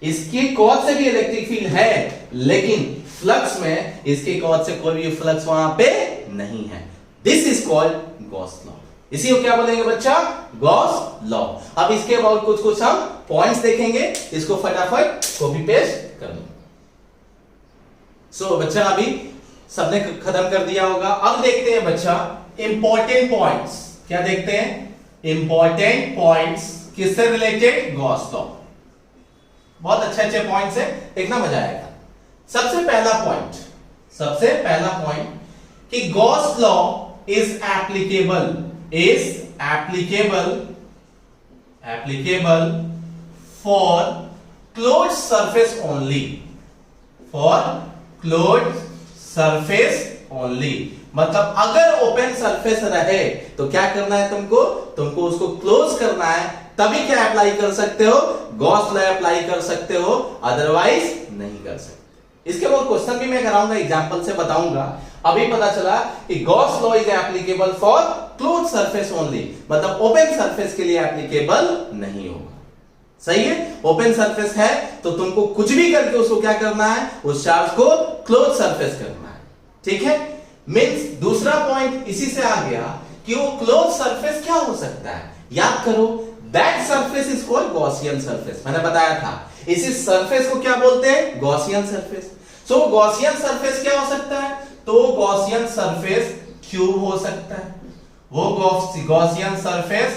S1: इसके कॉज से भी इलेक्ट्रिक फील्ड है, लेकिन फ्लक्स में इसके कॉज से कोई भी फ्लक्स वहां पे नहीं है। This is called Gauss law. इसी को क्या बोलेंगे बच्चा, गॉस लॉ। अब इसके बाद कुछ हम पॉइंट्स देखेंगे, इसको फटाफट कॉपी पेस्ट कर लो। सो बच्चा अभी सबने खत्म कर दिया होगा। अब देखते हैं बच्चा इंपॉर्टेंट पॉइंट्स, क्या देखते हैं, इंपॉर्टेंट पॉइंट्स किससे रिलेटेड, गॉस लॉ। बहुत अच्छे पॉइंट्स है, देखना मजा आएगा। सबसे पहला पॉइंट कि Gauss law is applicable for closed surface only, मतलब अगर ओपन सरफेस रहे तो क्या करना है तुमको उसको क्लोज करना है, तभी क्या अप्लाई कर सकते हो, गॉस लॉ अप्लाई कर सकते हो, अदरवाइज नहीं कर सकते। इसके बाद क्वेश्चन भी मैं कराऊंगा, एग्जांपल से बताऊंगा। अभी पता चला कि Gauss law is applicable for closed surface only, मतलब ओपन सरफेस के लिए एप्लीकेबल नहीं होगा। सही है। ओपन सरफेस है तो तुमको कुछ भी करके उसको क्या करना है, उस चार्ज को क्लोज सरफेस करना है। ठीक है। मींस दूसरा पॉइंट इसी से आ गया कि वो क्लोज सरफेस क्या हो सकता है, याद करो, that surface is called Gaussian surface. मैंने बताया था इसी सरफेस को क्या बोलते हैं, गॉसियन सरफेस। सो गॉसियन सरफेस क्या हो सकता है, तो गॉसियन सरफेस क्यूब हो सकता है, वो गॉसियन सरफेस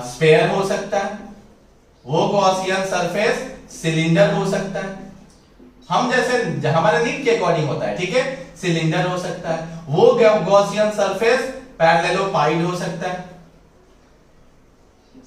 S1: स्फेयर हो सकता है, वो गॉसियन सरफेस सिलेंडर हो सकता है। हम जैसे हमारे नीड के अकॉर्डिंग होता है, ठीक है, सिलेंडर हो सकता है, वो गॉसियन सरफेस पैरेललोपाइड हो सकता है।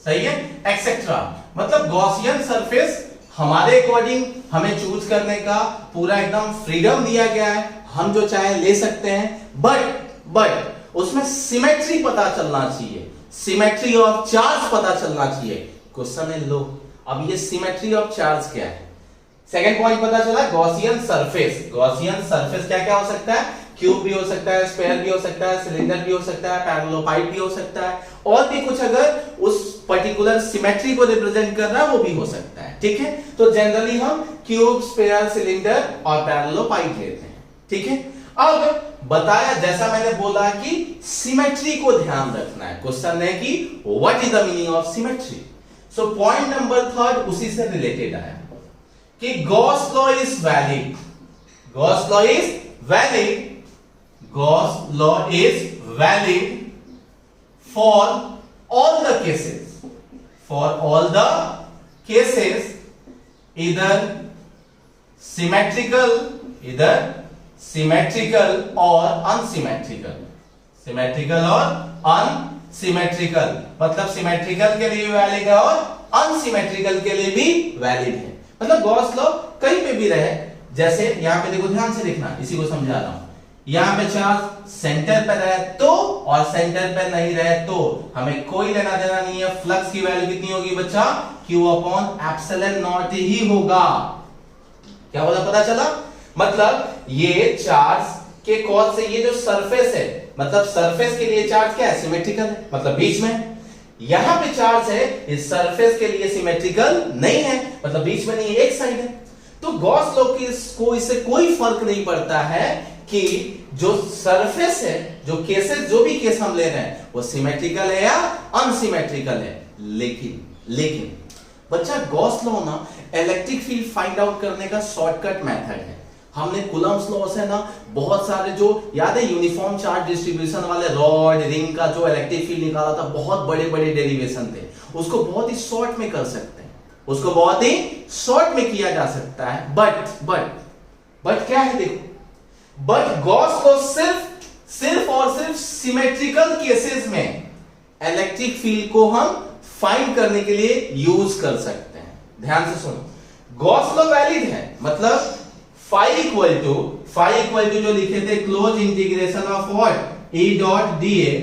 S1: सही है, एक्सेट्रा। मतलब गॉसियन सरफेस हमारे अकॉर्डिंग हमें चूज करने का पूरा एकदम फ्रीडम दिया गया है, हम जो चाहे ले सकते हैं, बट उसमें सिमेट्री पता चलना चाहिए, सिमेट्री ऑफ चार्ज पता चलना चाहिए। क्वेश्चन है लो, अब ये सिमेट्री ऑफ चार्ज क्या है? सेकंड पॉइंट पता चला गॉसियन सरफेस। गॉसियन सरफेस क्या क्या हो सकता है? क्यूब भी हो सकता है, स्फीयर भी हो सकता है, सिलेंडर भी हो सकता है, पैरेललोपाइड भी हो सकता है, और भी कुछ अगर उस पर्टिकुलर सिमेट्री को रिप्रेजेंट कर रहा है वो भी हो सकता है। ठीक है, तो जनरली हम क्यूब, स्फीयर, सिलेंडर और पैरेललोपाइड लेते हैं। ठीक है, अब बताया जैसा मैंने बोला कि सिमेट्री को ध्यान रखना है। क्वेश्चन है कि what is the meaning of symmetry. So point number third उसी से रिलेटेड आया कि Gauss law is valid. Gauss law is valid, Gauss law is valid for all the cases. For all the cases, either symmetrical or unsymmetrical. Symmetrical और unsymmetrical, मतलब symmetrical के लिए valid है और अनसिमेट्रिकल के लिए भी वैलिड है। मतलब गॉस लॉ कहीं पे भी रहे, जैसे यहां पे देखो, ध्यान से देखना, इसी को समझा रहा हूं। यहां पे चार्ज सेंटर पर रहे तो और सेंटर पर नहीं रहे तो हमें कोई लेना देना नहीं है। फ्लक्स की वैल्यू कितनी होगी बच्चा? Q अपॉन एप्सिलॉन नॉट ही होगा। क्या बोला, पता चला? मतलब ये चार्ज के कॉज से ये जो सरफेस है, मतलब सरफेस के लिए चार्ज क्या है? सिमेट्रिकल है, मतलब बीच में। यहां पे चार्ज है, इस सरफेस के लिए सिमेट्रिकल नहीं है, मतलब बीच में नहीं है, एक साइड है। तो गॉस लॉ को इससे कोई फर्क नहीं पड़ता है कि जो सरफेस है, जो केसेस, जो भी केस हम ले रहे हैं वो सिमेट्रिकल है या अनसिमेट्रिकल है। लेकिन बच्चा गॉस लॉ ना इलेक्ट्रिक फील्ड फाइंड आउट करने का शॉर्टकट मेथड है। हमने कूलम्स लॉ से ना बहुत सारे, जो याद है यूनिफॉर्म चार्ज डिस्ट्रीब्यूशन वाले रॉड रिंग का जो इलेक्ट्रिक फील्ड निकाला था, बहुत बड़े बड़े डेरिवेशन थे, उसको बहुत ही शॉर्ट में कर सकते हैं, उसको बहुत ही शॉर्ट में किया जा सकता है। बट क्या है देखो, बट गॉस लॉ सिर्फ और सिर्फ सिमेट्रिकल केसेस में इलेक्ट्रिक फील्ड को हम फाइंड करने के लिए यूज कर सकते हैं। ध्यान से सुनो, गॉस लॉ वैलिड है, मतलब फाई इक्वल टू जो लिखे थे close integration of what E dot dA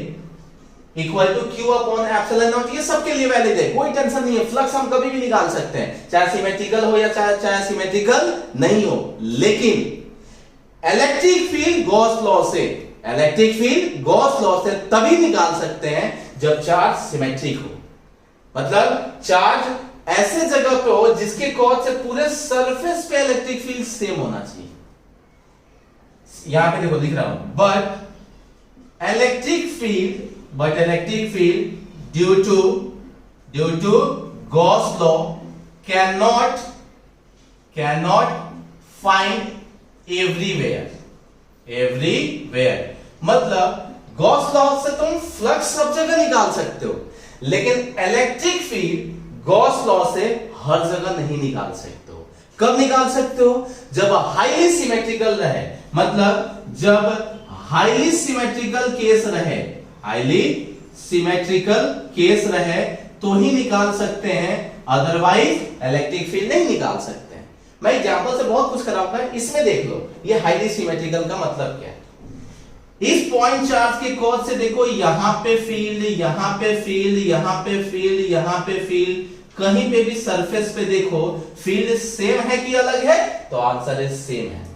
S1: equal to Q upon epsilon naught, ये सबके लिए वैलिड है, कोई टेंशन नहीं है। फ्लक्स हम कभी भी निकाल सकते हैं, चाहे सिमेट्रिकल हो या चाहे सिमेट्रिकल नहीं हो। लेकिन इलेक्ट्रिक फील्ड गॉस लॉ से तभी निकाल सकते हैं जब चार्ज सिमेट्रिक हो, मतलब चार्ज ऐसे जगह पे हो जिसके कॉज से पूरे सरफेस पे इलेक्ट्रिक फील्ड सेम होना चाहिए। यहां पे देखो लिख रहा हूं, but electric field due to Gauss law cannot find everywhere, मतलब गॉस लॉ से तुम फ्लक्स सब जगह निकाल सकते हो, लेकिन इलेक्ट्रिक फील्ड गॉस लॉ से हर जगह नहीं निकाल सकते हो। कब निकाल सकते हो? जब हाईली सिमेट्रिकल रहे, मतलब जब हाईली सिमेट्रिकल केस रहे तो ही निकाल सकते हैं, अदरवाइज इलेक्ट्रिक फील्ड नहीं निकाल सकते। मैं एग्जांपल से बहुत कुछ कराऊंगा, इसमें देख लो ये हाईली सिमेट्रिकल का मतलब क्या है। इस पॉइंट चार्ज के कॉज से देखो, यहां पे फील्ड, यहां पे फील्ड, यहां पे फील्ड, यहां पे फील्ड, कहीं पे भी सरफेस पे देखो फील्ड सेम है कि अलग है? तो आंसर है सेम है।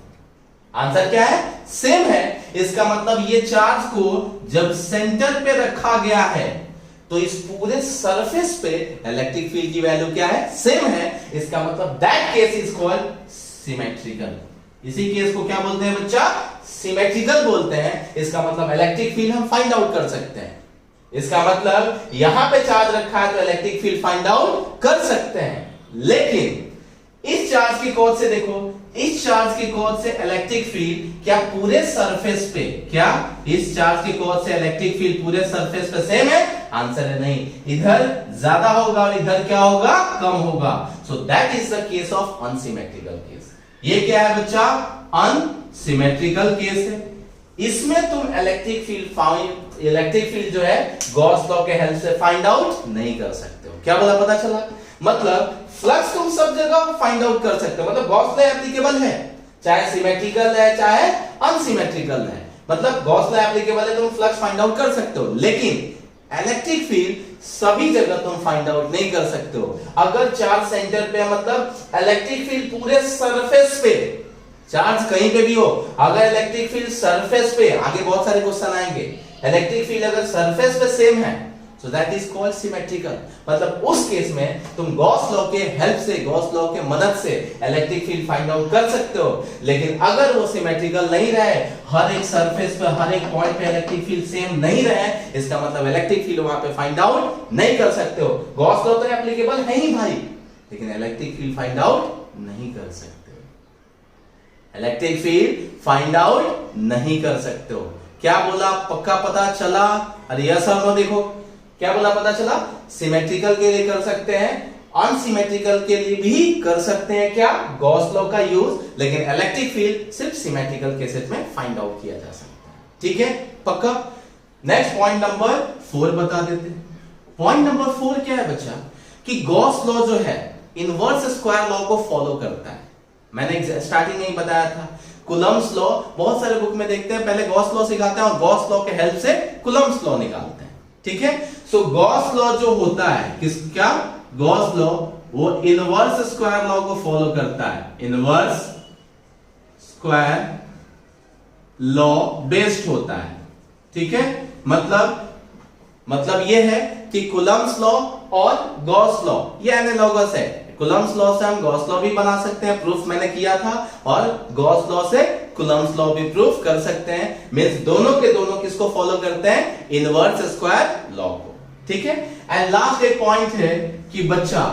S1: आंसर क्या है? सेम है। इसका मतलब ये चार्ज को जब सेंटर पे रखा गया है तो इस पूरे सरफेस पे इलेक्ट्रिक फील्ड की वैल्यू क्या है? सेम है। इसका मतलब that case is called symmetrical. इसी केस को क्या बोलते हैं बच्चा? सिमेट्रिकल बोलते हैं। इसका मतलब इलेक्ट्रिक फील्ड हम फाइंड आउट कर सकते हैं। इसका मतलब यहां पे चार्ज रखा है तो इलेक्ट्रिक फील्ड फाइंड आउट कर सकते हैं। लेकिन इस चार्ज की कॉज से देखो, इस चार्ज की कॉज से इलेक्ट्रिक फील्ड क्या पूरे सरफेस पे, क्या इस चार्ज की कॉज से इलेक्ट्रिक फील्ड पूरे सरफेस पे सेम है? आंसर है नहीं, इधर ज्यादा होगा और इधर क्या होगा? कम होगा। So that is the case of unsymmetrical case. ये क्या है बच्चा? अनसिमेट्रिकल केस है। इसमें तुम इलेक्ट्रिक फील्ड जो है गॉस लॉ के हेल्प से फाइंड आउट नहीं कर सकते हो। क्या बोला, पता चला? मतलब फ्लक्स तुम सब जगह फाइंड आउट कर सकते हो, मतलब गॉस लॉ एप्लीकेबल है, चाहे सिमेट्रिकल है चाहे अनसिमेट्रिकल है। मतलब गॉस लॉ एप्लीकेबल है, तुम फ्लक्स फाइंड आउट कर सकते हो, लेकिन इलेक्ट्रिक फील्ड सभी जगह तुम फाइंड आउट नहीं कर सकते हो। अगर चार्ज सेंटर पे है मतलब इलेक्ट्रिक फील्ड पूरे सरफेस पे, चार्ज कहीं पे भी हो, अगर इलेक्ट्रिक फील्ड सरफेस पे, आगे बहुत सारे क्वेश्चन आएंगे, इलेक्ट्रिक फील्ड अगर सरफेस पे सेम है so that is called symmetrical। मतलब उस केस में तुम गॉस लॉ के हेल्प से, गॉस लॉ के मदद से इलेक्ट्रिक फील्ड फाइंड आउट कर सकते हो। लेकिन अगर वो सिमेट्रिकल नहीं रहे, हर एक सरफेस पे, हर एक पॉइंट पे इलेक्ट्रिक फील्ड सेम नहीं रहे, इसका मतलब इलेक्ट्रिक फील्ड वहां पे फाइंड आउट नहीं कर सकते हो। गॉस लॉ तो एप्लीकेबल है ही भाई, लेकिन इलेक्ट्रिक फील्ड फाइंड आउट नहीं कर सकते हो। इलेक्ट्रिक फील्ड फाइंड आउट नहीं कर सकते हो। क्या बोला, पक्का पता चला? अरे यस और नो देखो, क्या बोला पता चला? सिमेट्रिकल के लिए कर सकते हैं, अनसिमेट्रिकल के लिए भी कर सकते हैं क्या, गॉस लॉ का यूज, लेकिन इलेक्ट्रिक फील्ड सिर्फ सिमेट्रिकल केसेस में फाइंड आउट किया जा सकता है। ठीक है, पक्का। नेक्स्ट पॉइंट नंबर 4 बता देते हैं। पॉइंट नंबर 4 क्या है बच्चा, कि गॉस लॉ जो है इनवर्स स्क्वायर लॉ को फॉलो करता है। मैंने स्टार्टिंग में ही बताया था, कूलम्ब्स लॉ, बहुत सारे बुक में देखते हैं पहले गॉस लॉ सिखाते हैं और गॉस लॉ के हेल्प से कूलम्ब्स लॉ निकालते हैं। ठीक है, सो गॉस लॉ जो होता है किसका, गॉस लॉ वो इनवर्स स्क्वायर लॉ को फॉलो करता है। इनवर्स स्क्वायर लॉ बेस्ड होता है। ठीक है, मतलब ये है कि कूलम्ब्स लॉ और गॉस लॉ ये एनालॉगस है। कूलम्ब्स लॉ से हम गॉस लॉ भी बना सकते हैं, प्रूफ मैंने किया था, और गॉस लॉ से कूलम्ब्स लॉ भी प्रूफ कर सकते हैं। मींस दोनों के दोनों किसको फॉलो करते हैं, इनवर्स स्क्वायर लॉ को। ठीक है, एंड लास्ट एक पॉइंट है कि बच्चा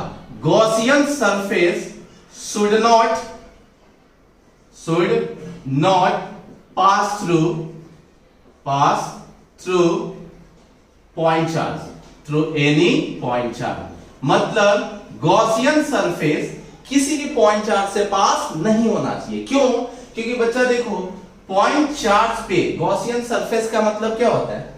S1: Gaussian surface should not pass through point charge, through any point charge. मतलब गॉसियन सरफेस किसी भी पॉइंट चार्ज से पास नहीं होना चाहिए। क्यों? क्योंकि बच्चा देखो, पॉइंट चार्ज पे गॉसियन सरफेस का मतलब क्या होता है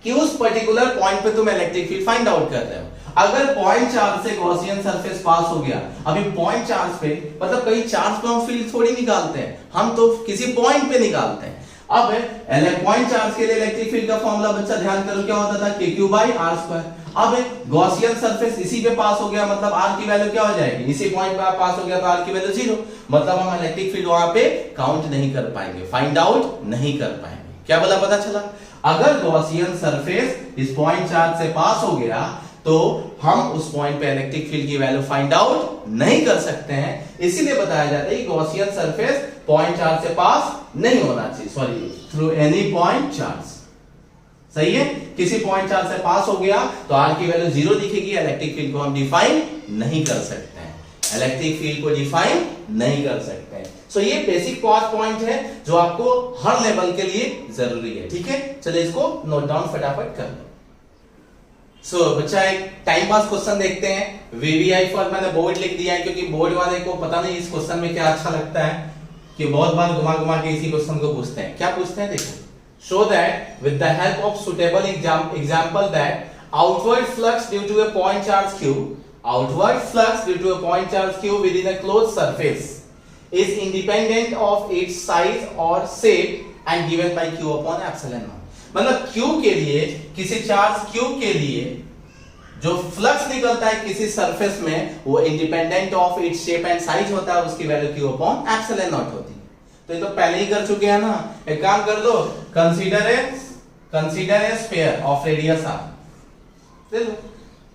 S1: कि उस पर्टिकुलर पॉइंट पे तुम इलेक्ट्रिक फील्ड फाइंड आउट कर रहे हो। अगर पॉइंट चार्ज से गॉसियन सरफेस पास हो गया, अभी पॉइंट चार्ज पे मतलब कहीं चार्ज पे हम फील्ड थोड़ी निकालते हैं, हम तो किसी पॉइंट पे निकालते हैं। अब पॉइंट चार्ज के लिए इलेक्ट्रिक फील्ड का फॉर्मूला बच्चा ध्यान करो क्या होता था, KQ/R²। अब गॉसियन सरफेस इसी पे पास हो गया, मतलब R की वैल्यू क्या हो जाएगी, इसी पॉइंट पे पास हो गया तो R की वैल्यू 0, मतलब हम इलेक्ट्रिक फील्ड वहां पे काउंट नहीं कर पाएंगे, फाइंड आउट नहीं कर पाएंगे। क्या बोला पता चला? अगर गॉसियन सरफेस इस पॉइंट चार्ज से पास हो गया तो हम उस पॉइंट पे इलेक्ट्रिक फील्ड की वैल्यू फाइंड आउट नहीं कर सकते हैं। इसीलिए बताया जाता है कि गॉसियन सरफेस पॉइंट चार्ज से पास नहीं होना चाहिए, sorry, through any point charge. सही है, किसी पॉइंट चार्ज से पास हो गया तो R की वैल्यू 0 दिखेगी, इलेक्ट्रिक फील्ड को हम डिफाइन नहीं कर सकते हैं, इलेक्ट्रिक फील्ड को डिफाइन नहीं कर सकते हैं। सो ये बेसिक 5 पॉइंट है जो आपको हर लेवल के लिए जरूरी है। ठीक है, चलिए इसको नोट डाउन फटाफट कर लो। सो बच्चा एक टाइम पास क्वेश्चन देखते हैं। VVI फॉर मैंने बोर्ड लिख दिया है क्योंकि बोर्ड वाले को पता नहीं इस क्वेश्चन में क्या अच्छा लगता है कि बहुत बार घुमा घुमा के इसी क्वेश्चन को पूछते हैं। क्या पूछते हैं देखो, show that with the help of suitable example that outward flux due to a point charge q within a closed surface is independent of its size or shape and given by q upon epsilon naught। मतलब q के लिए, किसी charge q के लिए जो flux निकलता है किसी सरफेस में वो independent of its shape and size होता है, उसकी value q upon epsilon not होती है। तो ये तो पहले ही कर चुके हैं ना, एक काम कर दो, consider a sphere of radius r, ले लो,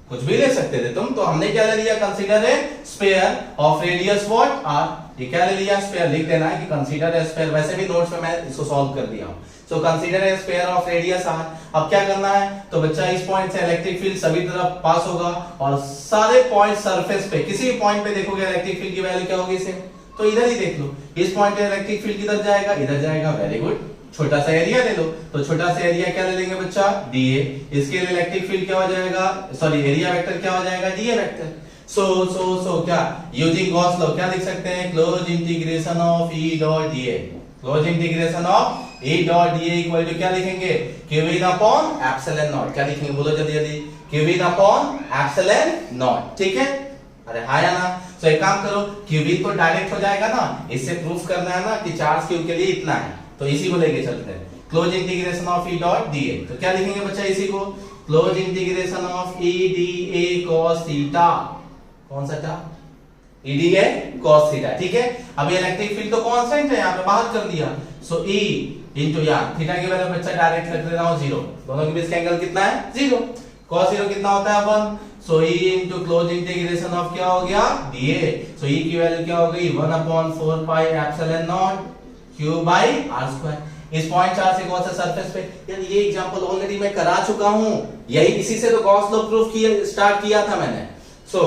S1: कुछ भी ले सकते थे तुम, तो हमने क्या ले लिया, consider a sphere of radius what r। ये क्या ले लिया, स्फीयर, लिख देना है कि कंसीडर ए स्फीयर, वैसे भी नोट्स में मैं इसको सॉल्व कर दिया हूं। So consider a sphere of radius r। अब क्या करना है, तो बच्चा इस पॉइंट से इलेक्ट्रिक फील्ड सभी तरफ पास होगा और सारे पॉइंट सरफेस पे किसी भी पॉइंट पे देखोगे इलेक्ट्रिक फील्ड की वैल्यू क्या होगी सेम, तो इधर ही देख लो, इस पॉइंट पे इलेक्ट्रिक फील्ड किधर जाएगा, इधर जाएगा, वेरी गुड। छोटा सा एरिया ले लो, तो छोटा सा एरिया क्या ले लेंगे बच्चा, dA। इसके लिए इलेक्ट्रिक फील्ड क्या हो जाएगा, सॉरी एरिया वेक्टर क्या हो जाएगा, dA वेक्टर। सो क्या, यूजिंग गॉस लॉ क्या लिख सकते हैं, close integration of E dot dA, close integration of E dot dA equal to क्या लिखेंगे, q अपॉन एप्सिलॉन नॉट। क्या लिखेंगे, बोलो जल्दी जल्दी, q अपॉन एप्सिलॉन नॉट। ठीक है, अरे हाँ या ना। तो एक काम करो, q तो डायरेक्ट हो जाएगा ना, इससे प्रूफ करना है ना कि चार्ज q के लिए इतना है, तो इसी को लेके चलते हैं, close integration of E dot D A. तो क्या लिखेंगे बच्चा इसी को, close integration of E D A cos theta, कौन सा था, E D A cos theta, ठीक है। अब ये इलेक्ट्रिक फील्ड तो कांस्टेंट है, यहाँ पे बाहर कर दिया, सो ई इनटू यार थीटा की वैल्यू बच्चा डायरेक्ट रख देता हूं 0, दोनों के बीच का एंगल कितना है 0, cos 0 कितना होता है 1, so e into close integration of क्या हो गया dA, सो e की वैल्यू क्या हो गई 1/4 pi epsilon naught q by r square. इस पॉइंट चार्ज से कौन सा सरफेस पे, यार ये एग्जांपल ऑलरेडी मैं करा चुका हूं, यही इसी से तो गॉस लॉ प्रूफ किया स्टार्ट किया था मैंने। सो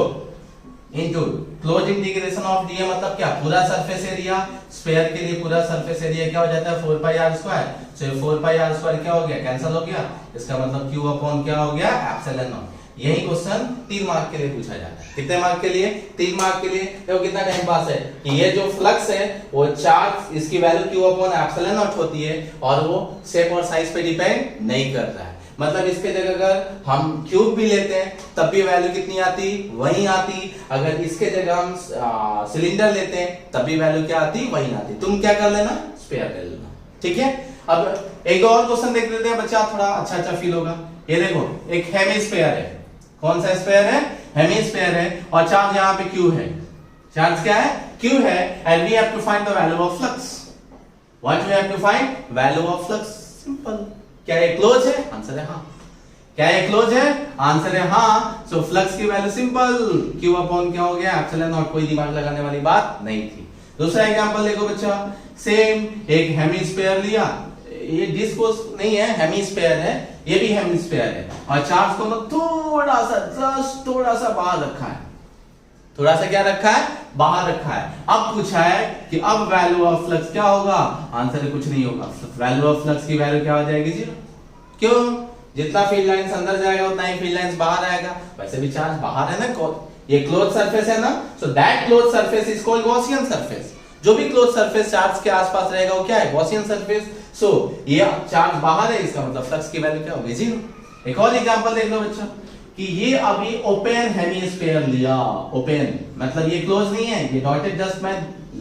S1: into close integration of dA मतलब क्या, पूरा सरफेस एरिया, स्फीयर के लिए पूरा सरफेस एरिया क्या हो जाता है 4 पाई r स्क्वायर, सो 4 पाई r स्क्वायर क्या हो गया, कैंसिल हो गया, इसका मतलब q अपॉन क्या हो गया एप्सिलॉन नॉट। यही क्वेश्चन 3 मार्क के लिए पूछा जाता है, कितने मार्क के लिए 3 मार्क के लिए। देखो कितना टाइम पास है कि ये जो फ्लक्स है वो चार्ज, इसकी value q upon epsilon not होती है और वो शेप और साइज पे डिपेंड नहीं करता है, मतलब इसके जगह अगर हम क्यूब भी लेते हैं तब भी वैल्यू कितनी आती, वही आती, अगर इसके जगह हम सिलेंडर लेते हैं तब भी वैल्यू क्या आती, वही आती। तुम क्या कर लेना, स्पेयर ले लेना, ठीक है। अब एक और क्वेश्चन देख लेते हैं बच्चा, थोड़ा अच्छा अच्छा फील होगा। ये देखो एक हेमिस्फीयर है, कौन सा स्फीयर है, हेमिस्फीयर है, और चार्ज यहाँ पे Q है, चार्ज क्या है Q है, and we have to find the value of flux. What we have to find, value of flux, simple. क्या ये क्लोज है, आंसर है हाँ। क्या ये क्लोज है, आंसर है हाँ। सो फ्लक्स की वैल्यू सिंपल Q अपॉन क्या हो गया एप्सिलॉन नॉट, कोई दिमाग लगाने वाली बात नहीं थी। दूसरा एग्जांपल देखो बच्चा, सेम एक हेमिस्फीयर लिया, ये डिस्क नहीं है, हेमिस्फीयर है, ये भी हेमिस्फीयर है, और चार्ज को थोड़ा सा जस्ट थोड़ा सा बाहर रखा है, थोड़ा सा क्या रखा है, बाहर रखा है। अब पूछा है कि अब वैल्यू ऑफ फ्लक्स क्या होगा, आंसर कुछ नहीं होगा, वैल्यू ऑफ फ्लक्स की वैल्यू क्या हो जाएगी 0। क्यों, जितना फील्ड लाइंस अंदर जाएगा उतना ही फील्ड लाइंस बाहर आएगा, वैसे भी चार्ज बाहर है ना, ये क्लोज सरफेस है ना, so that close surface is called Gaussian surface. जो भी क्लोज सरफेस चार्ज के आसपास रहेगा वो क्या है, गॉसियन सरफेस। सो ये चार्ज बाहर है, इसका मतलब फ्लक्स की वैल्यू क्या होगी 0। एक और एग्जांपल देख लो बच्चा, कि ये अभी ओपन हेमिस्फीयर लिया, ओपन मतलब ये क्लोज नहीं है, ये डॉटेड जस्ट मैं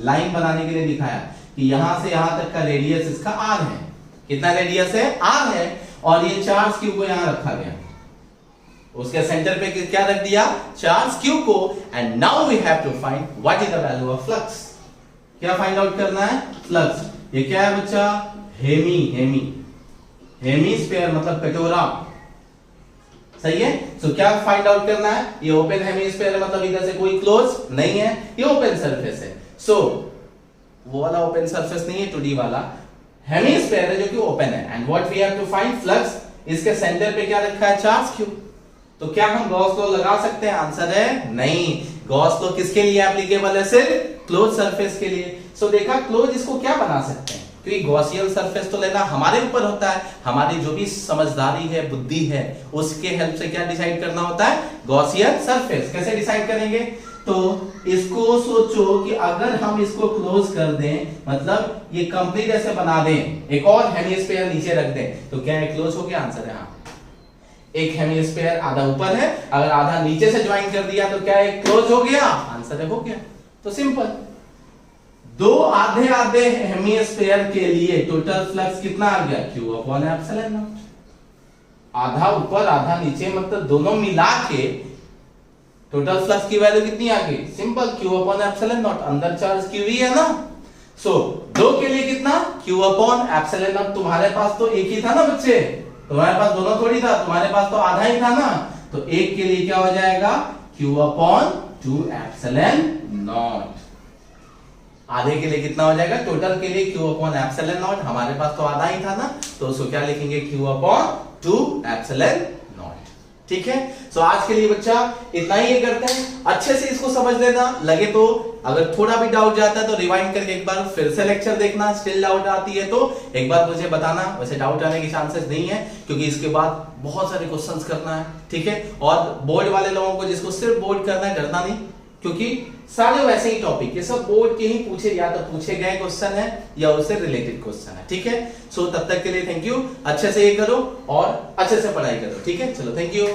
S1: लाइन बनाने के लिए दिखाया कि यहां से यहां तक का रेडियस इसका r है, कितना रेडियस है r है, और ये चार्ज q को यहां रखा गया, उसके सेंटर पे क्या रख दिया, चार्ज q को, and now we have to find what is the value of flux. क्या फाइंड आउट करना है, फ्लक्स। ये क्या है बच्चा, हेमिस्फीयर मतलब कटोरा, सही है। सो क्या फाइंड आउट करना है, ये ओपन हेमिस्फीयर मतलब इधर से कोई क्लोज नहीं है, ये ओपन सरफेस है। सो वो वाला ओपन सरफेस नहीं है 2D वाला, हेमिस्फीयर है जो कि ओपन है, and what we have to find flux. इसके सेंटर पे क्या रखा है, चार्ज q। तो क्या हम गॉस लॉ लगा सकते हैं, आंसर है नहीं। गॉस लॉ किसके लिए एप्लीकेबल है, सिर्फ क्लोज सरफेस के लिए। सो देखा, क्लोज इसको क्या बना सकते हैं, क्योंकि गॉसियन सरफेस तो लेना हमारे ऊपर होता है, हमारी जो भी समझदारी है, बुद्धि है, उसके हेल्प से क्या डिसाइड करना होता है, गॉसियन सरफेस। कैसे डिसाइड करेंगे, तो इसको सोचो कि अगर हम इसको क्लोज कर दें, मतलब ये कंप्लीट ऐसे बना दें, एक और हेमिस्फीयर नीचे रख दें, तो क्या है, क्लोज हो गया, आंसर है हाँ। एक हेमिस्फीयर आधा ऊपर है, अगर आधा नीचे से ज्वाइन कर दिया तो क्या है, क्लोज हो गया, आंसर है हो गया। तो सिंपल, दो आधे आधे हेमिस्फीयर के लिए टोटल फ्लक्स कितना आ गया, q अपॉन एप्सिलॉन नॉट। आधा ऊपर आधा नीचे मतलब दोनों मिला के टोटल फ्लक्स की वैल्यू कितनी आ गई, simple q upon epsilon not, अंदर चार्ज q ही है ना। सो दो के लिए कितना, q अपॉन एप्सिलॉन नॉट। तुम्हारे पास तो एक ही था ना बच्चे, तुम्हारे पास दोनों थोड़ी था, तुम्हारे पास तो आधा ही था ना, तो एक के लिए क्या हो जाएगा, q अपॉन 2 एप्सिलॉन नॉट। आधे के लिए कितना हो जाएगा, टोटल के लिए q अपॉन एप्सिलॉन नॉट, हमारे पास तो आधा ही था ना, तो उसको क्या लिखेंगे, q अपॉन 2 एप्सिलॉन नॉट। ठीक है। सो आज के लिए बच्चा इतना ही ये करते हैं, अच्छे से इसको समझ लेना, लगे तो अगर थोड़ा भी डाउट जाता है तो रिवाइंड करके एक बार फिर से लेक्चर देखना, स्टिल डाउट आती है तो एक बार मुझे बताना। वैसे डाउट आने के चांसेस नहीं है, क्योंकि इसके बाद बहुत सारे क्वेश्चंस करना है, ठीक है। और बोर्ड वाले लोगों को जिसको सिर्फ बोर्ड करना है, डरना नहीं, क्योंकि सारे वैसे ही टॉपिक, ये सब बोर्ड के ही पूछे, या तो पूछे गए क्वेश्चन है या उससे रिलेटेड क्वेश्चन है, ठीक है। सो तब तक के लिए थैंक यू, अच्छे से ये करो और अच्छे से पढ़ाई करो, ठीक है। चलो थैंक यू।